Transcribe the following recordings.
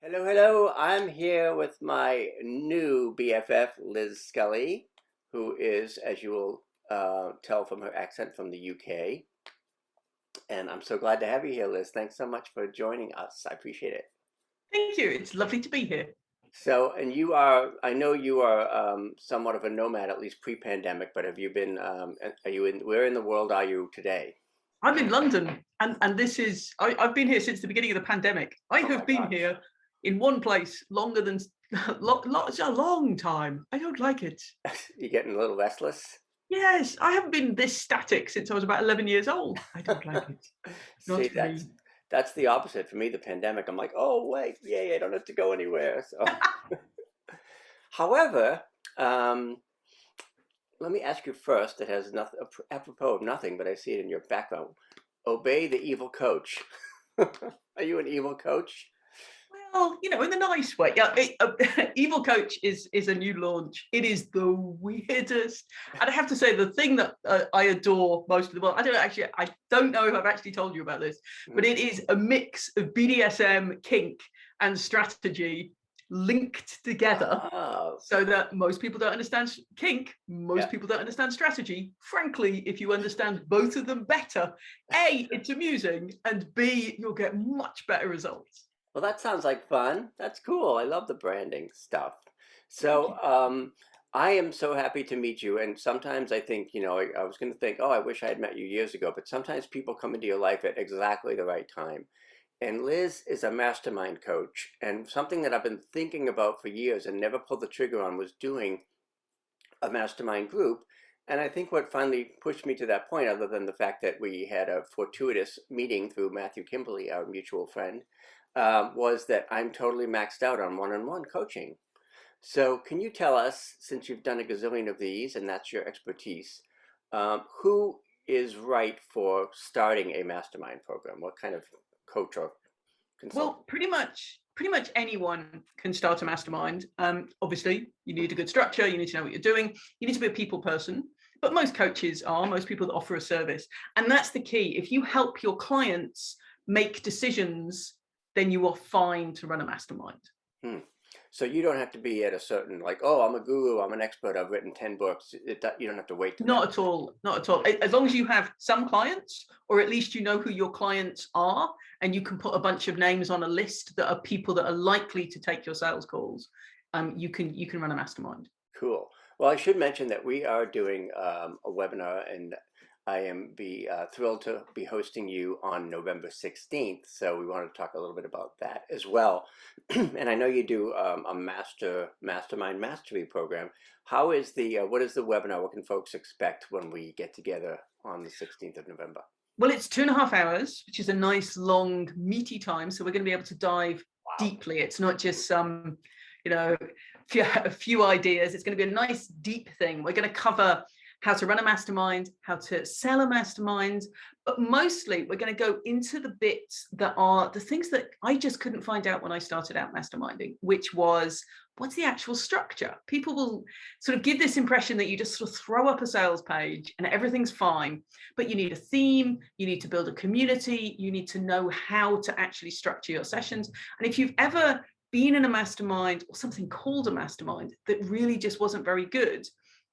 Hello, hello. I'm here with my new BFF, Liz Scully, who is, as you will tell from her accent, from the UK. And I'm so glad to have you here, Liz. Thanks so much for joining us. I appreciate it. Thank you. It's lovely to be here. So, and you are, I know you are somewhat of a nomad, at least pre-pandemic, but have you been, are you where in the world are you today? I'm in London, and this is I've been here since the beginning of the pandemic. I Oh my have been gosh. here in one place longer than it's a long time. I don't like it. You're getting a little restless? Yes, I haven't been this static since I was about 11 years old. I don't like it. Not See, for me. that's the opposite for me, the pandemic. I'm like, oh wait, yay, I don't have to go anywhere. So however, um, let me ask you first, it has nothing, apropos of nothing, but I see it in your background. Obey the evil coach. Are you an evil coach? Well, in the nice way. Yeah, Evil Coach is a new launch. It is the weirdest, and I have to say the thing that I adore most of the world. I don't know if I've actually told you about this, but it is a mix of BDSM, kink, and strategy linked together. Oh, So that most people don't understand kink, most yeah. people don't understand strategy. Frankly, if you understand both of them better, A, it's amusing, and B, you'll get much better results. Well, that sounds like fun. That's cool. I love the branding stuff. Thank So, you. I am so happy to meet you. And sometimes I think, I was going to think, oh, I wish I had met you years ago. But sometimes people come into your life at exactly the right time. And Liz is a mastermind coach. And something that I've been thinking about for years and never pulled the trigger on was doing a mastermind group. And I think what finally pushed me to that point, other than the fact that we had a fortuitous meeting through Matthew Kimberly, our mutual friend, was that I'm totally maxed out on one-on-one coaching. So can you tell us, since you've done a gazillion of these and that's your expertise, who is right for starting a mastermind program? What kind of coach or consultant? Well, pretty much anyone can start a mastermind. Obviously, you need a good structure. You need to know what you're doing. You need to be a people person. But most coaches are, most people that offer a service. And that's the key. If you help your clients make decisions, then you are fine to run a mastermind. Hmm. So you don't have to be at a certain, like, oh, I'm a guru, I'm an expert, I've written 10 books. You don't have to wait to that. Not at all. Not at all. As long as you have some clients, or at least you know who your clients are, and you can put a bunch of names on a list that are people that are likely to take your sales calls, you can run a mastermind. Cool. Well, I should mention that we are doing a webinar, and I am thrilled to be hosting you on November 16th. So we want to talk a little bit about that as well. And I know you do a mastermind mastery program. How is what is the webinar? What can folks expect when we get together on the 16th of November? Well, it's 2.5 hours, which is a nice, long, meaty time. So we're going to be able to dive Wow. deeply. It's not just some, a few ideas. It's going to be a nice, deep thing. We're going to cover how to run a mastermind, how to sell a mastermind, but mostly we're going to go into the bits that are the things that I just couldn't find out when I started out masterminding, which was what's the actual structure? People will sort of give this impression that you just sort of throw up a sales page and everything's fine, but you need a theme, you need to build a community, you need to know how to actually structure your sessions. And if you've ever been in a mastermind or something called a mastermind that really just wasn't very good,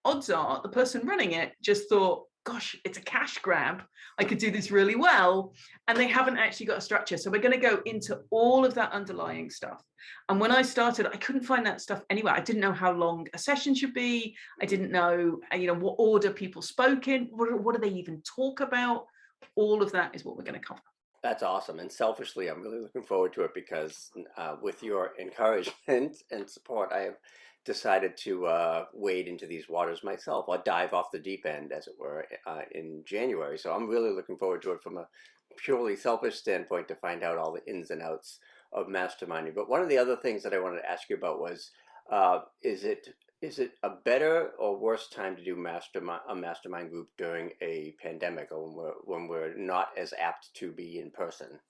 odds are the person running it just thought, gosh, it's a cash grab. I could do this really well. And they haven't actually got a structure. So we're going to go into all of that underlying stuff. And when I started, I couldn't find that stuff anywhere. I didn't know how long a session should be. I didn't know, what order people spoke in. What do they even talk about? All of that is what we're going to cover. That's awesome. And selfishly, I'm really looking forward to it because with your encouragement and support, I have decided to wade into these waters myself. I'll dive off the deep end, as it were, in January. So I'm really looking forward to it from a purely selfish standpoint to find out all the ins and outs of masterminding. But one of the other things that I wanted to ask you about was, is it a better or worse time to do a mastermind group during a pandemic, or when we're not as apt to be in person?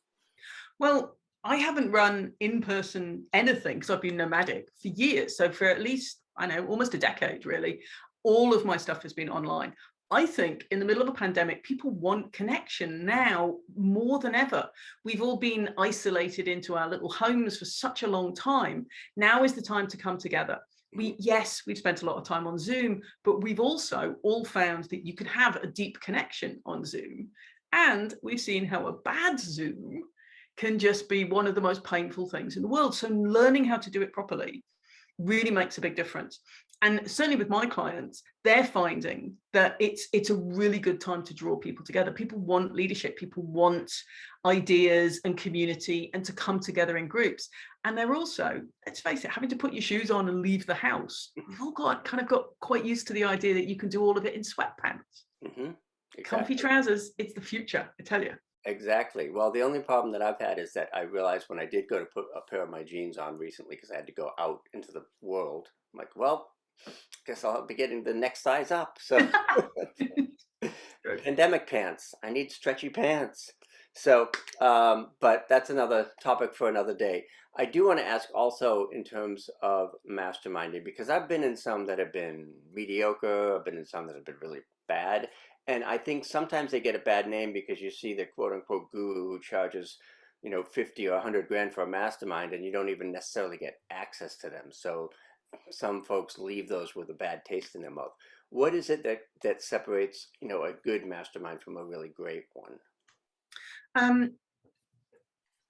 Well, I haven't run in-person anything because I've been nomadic for years. So for at least, I know, almost a decade, really, all of my stuff has been online. I think in the middle of a pandemic, people want connection now more than ever. We've all been isolated into our little homes for such a long time. Now is the time to come together. Yes, we've spent a lot of time on Zoom, but we've also all found that you can have a deep connection on Zoom. And we've seen how a bad Zoom can just be one of the most painful things in the world. So learning how to do it properly really makes a big difference. And certainly with my clients, they're finding that it's a really good time to draw people together. People want leadership, people want ideas and community and to come together in groups. And they're also, let's face it, having to put your shoes on and leave the house. We've all got quite used to the idea that you can do all of it in sweatpants. Mm-hmm. Exactly. Comfy trousers, it's the future, I tell you. Exactly. Well, the only problem that I've had is that I realized when I did go to put a pair of my jeans on recently, because I had to go out into the world, I'm like, well, guess I'll be getting the next size up. So pandemic pants. I need stretchy pants. So, but that's another topic for another day. I do want to ask also in terms of masterminding, because I've been in some that have been mediocre, I've been in some that have been really bad. And I think sometimes they get a bad name because you see the quote unquote guru who charges, 50 or 100 grand for a mastermind, and you don't even necessarily get access to them. So some folks leave those with a bad taste in their mouth. What is it that separates, a good mastermind from a really great one?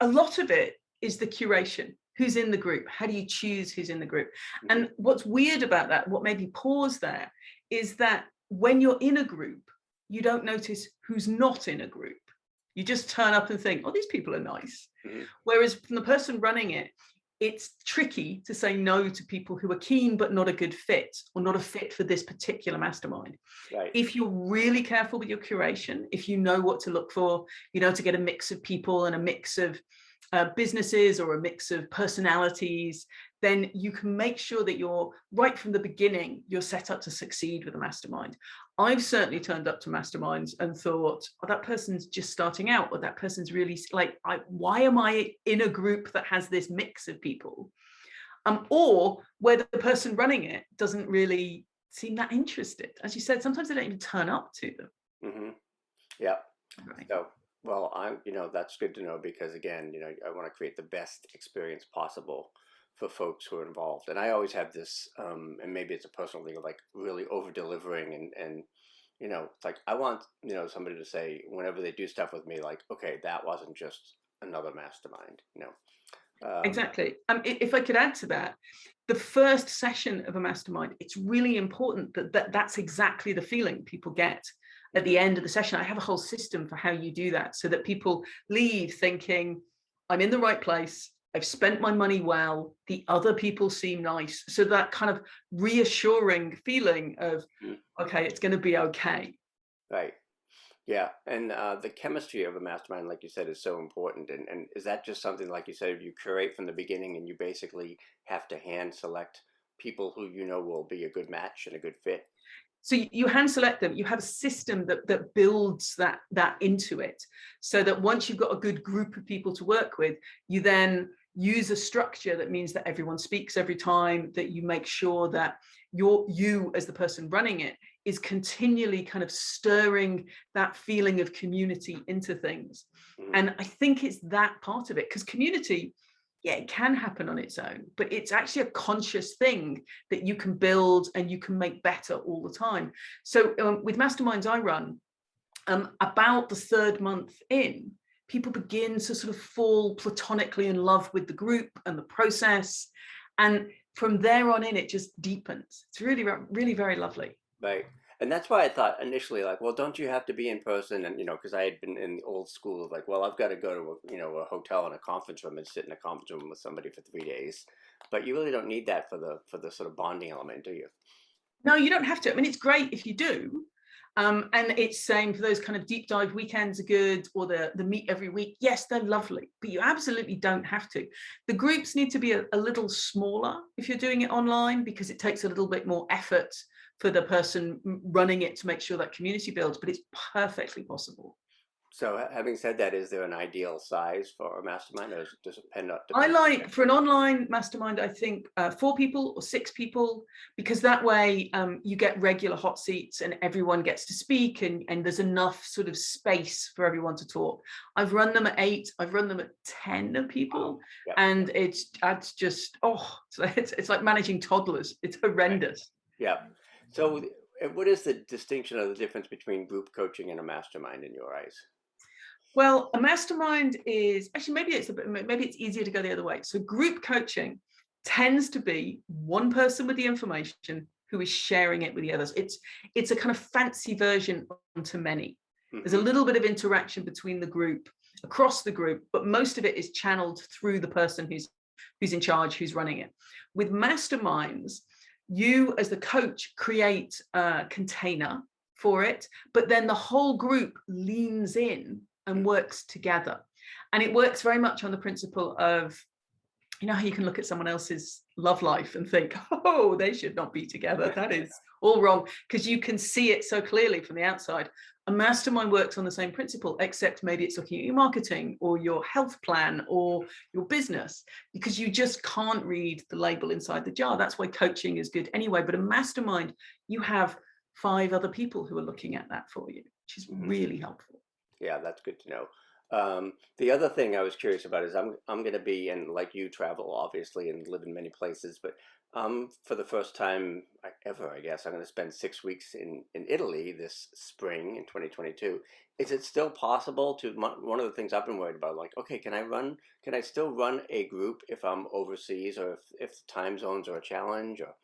A lot of it is the curation. Who's in the group? How do you choose who's in the group? Mm-hmm. And what's weird about that, what made me pause there, is that when you're in a group, you don't notice who's not in a group. You just turn up and think, oh, these people are nice. Mm-hmm. Whereas from the person running it, it's tricky to say no to people who are keen but not a good fit, or not a fit for this particular mastermind. Right. If you're really careful with your curation, if you know what to look for, to get a mix of people and a mix of businesses or a mix of personalities, then you can make sure that you're right from the beginning, you're set up to succeed with a mastermind. I've certainly turned up to masterminds and thought, oh, that person's just starting out, or that person's really why am I in a group that has this mix of people? Or where the person running it doesn't really seem that interested. As you said, sometimes they don't even turn up to them. Mm-hmm. Yeah. Right. So, well, that's good to know, because again, I want to create the best experience possible for folks who are involved. And I always have this, and maybe it's a personal thing of like really over delivering and it's like, I want, somebody to say whenever they do stuff with me, like, okay, that wasn't just another mastermind, Exactly. If I could add to that, the first session of a mastermind, it's really important that's exactly the feeling people get at the end of the session. I have a whole system for how you do that so that people leave thinking, I'm in the right place, I've spent my money well, the other people seem nice. So that kind of reassuring feeling of, okay, it's going to be okay. Right. Yeah. And the chemistry of a mastermind, like you said, is so important. And is that just something, like you said, you curate from the beginning and you basically have to hand select people who will be a good match and a good fit? So you hand select them. You have a system that builds that into it, so that once you've got a good group of people to work with, you then use a structure that means that everyone speaks every time, that you make sure that you as the person running it is continually kind of stirring that feeling of community into things. Mm-hmm. And I think it's that part of it, because community, yeah, it can happen on its own, but it's actually a conscious thing that you can build and you can make better all the time. So with masterminds I run, about the third month in, people begin to sort of fall platonically in love with the group and the process. And from there on in, it just deepens. It's really, really very lovely. Right. And that's why I thought initially, like, well, don't you have to be in person? And, because I had been in the old school of like, well, I've got to go to, a hotel and a conference room and sit in a conference room with somebody for 3 days. But you really don't need that for the sort of bonding element, do you? No, you don't have to. I mean, it's great if you do. And it's same for those kind of deep dive weekends are good, or the meet every week. Yes, they're lovely, but you absolutely don't have to. The groups need to be a little smaller if you're doing it online, because it takes a little bit more effort for the person running it to make sure that community builds, but it's perfectly possible. So having said that, is there an ideal size for a mastermind, or does it depend on? I like, for an online mastermind, I think 4 people or 6 people, because that way you get regular hot seats and everyone gets to speak, and there's enough sort of space for everyone to talk. I've run them at 8, I've run them at 10 people, Yep. and it's just, it's like managing toddlers. It's horrendous. Yeah. So what is the distinction or the difference between group coaching and a mastermind in your eyes? Well, a mastermind is actually, maybe it's easier to go the other way. So group coaching tends to be one person with the information who is sharing it with the others. It's a kind of fancy version onto many. There's a little bit of interaction between the group, across the group, but most of it is channeled through the person who's in charge, who's running it. With masterminds, you as the coach create a container for it, but then the whole group leans in and works together. And it works very much on the principle of, you know, how you can look at someone else's love life and think, oh, they should not be together. That is all wrong, because you can see it so clearly from the outside. A mastermind works on the same principle, except maybe it's looking at your marketing or your health plan or your business, because you just can't read the label inside the jar. That's why coaching is good anyway. But a mastermind, you have 5 other people who are looking at that for you, which is really helpful. Yeah, that's good to know. The other thing I was curious about is I'm going to be, and like you, travel obviously and live in many places, but for the first time ever, I guess, I'm going to spend 6 weeks in Italy this spring in 2022. Is it still possible to, one of the things I've been worried about, like, okay, can I still run a group if I'm overseas, or if time zones are a challenge? Or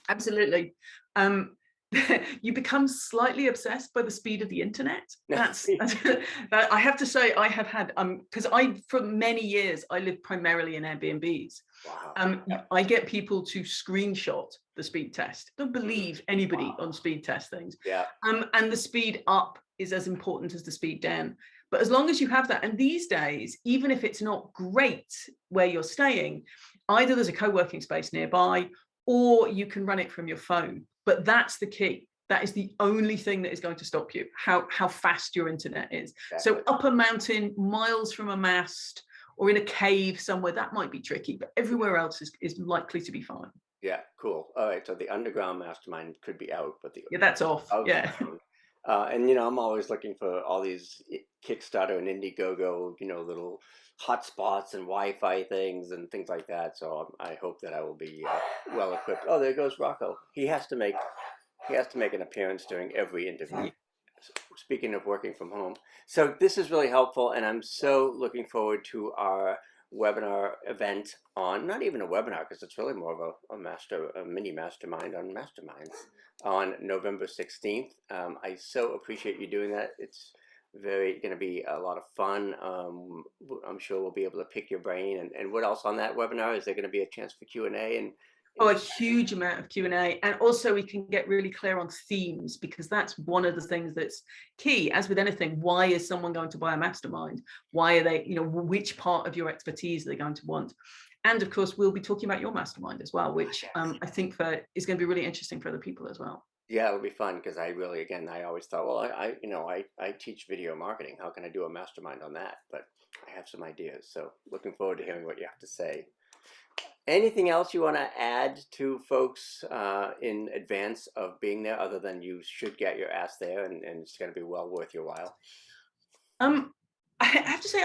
Absolutely. You become slightly obsessed by the speed of the internet. That's I have to say, I have had because for many years I lived primarily in Airbnbs. Wow. I get people to screenshot the speed test. Don't believe anybody on speed test things. Yeah. And the speed up is as important as the speed down. But as long as you have that, and these days, even if it's not great where you're staying, either there's a co-working space nearby, or you can run it from your phone. But that's the key. That is the only thing that is going to stop you, how fast your internet is. Exactly. So up a mountain, miles from a mast, or in a cave somewhere, that might be tricky, but everywhere else is likely to be fine. Yeah, cool. All right, so the underground mastermind could be out, but Yeah, that's off. Yeah. And I'm always looking for all these Kickstarter and Indiegogo, little hotspots and Wi-Fi things and things like that. So I hope that I will be well equipped. Oh, there goes Rocco. He has to make an appearance during every interview. Speaking of working from home, so this is really helpful, and I'm so looking forward to our webinar event on, not even a webinar because it's really more of a mini mastermind on masterminds on November 16th. I so appreciate you doing that. It's going to be a lot of fun. I'm sure we'll be able to pick your brain. And what else on that webinar? Is there going to be a chance for Q&A? And a huge amount of Q&A, and also we can get really clear on themes, because that's one of the things that's key. As with anything, why is someone going to buy a mastermind? Why are they, which part of your expertise are they going to want? And of course, we'll be talking about your mastermind as well, which I think is going to be really interesting for other people as well. Yeah, it'll be fun, because I really, again, I always thought, well, I teach video marketing. How can I do a mastermind on that? But I have some ideas, so looking forward to hearing what you have to say. Anything else you want to add to folks in advance of being there, other than you should get your ass there, and it's going to be well worth your while? I have to say,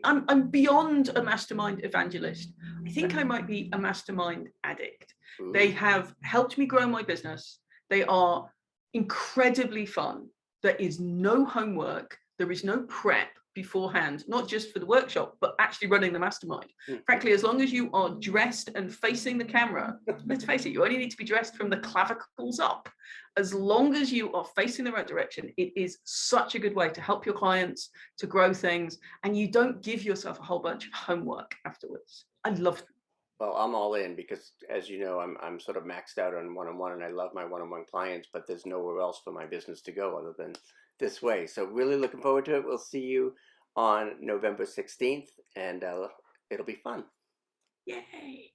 I'm beyond a mastermind evangelist. I think I might be a mastermind addict. Ooh. They have helped me grow my business. They are incredibly fun. There is no homework. There is no prep beforehand, not just for the workshop, but actually running the mastermind. Frankly, as long as you are dressed and facing the camera, let's face it, you only need to be dressed from the clavicles up. As long as you are facing the right direction, it is such a good way to help your clients, to grow things, and you don't give yourself a whole bunch of homework afterwards. I love them. Well, I'm all in, because as you know, I'm sort of maxed out on one-on-one, and I love my one-on-one clients, but there's nowhere else for my business to go other than this way. So really looking forward to it. We'll see you on November 16th, and it'll be fun. Yay.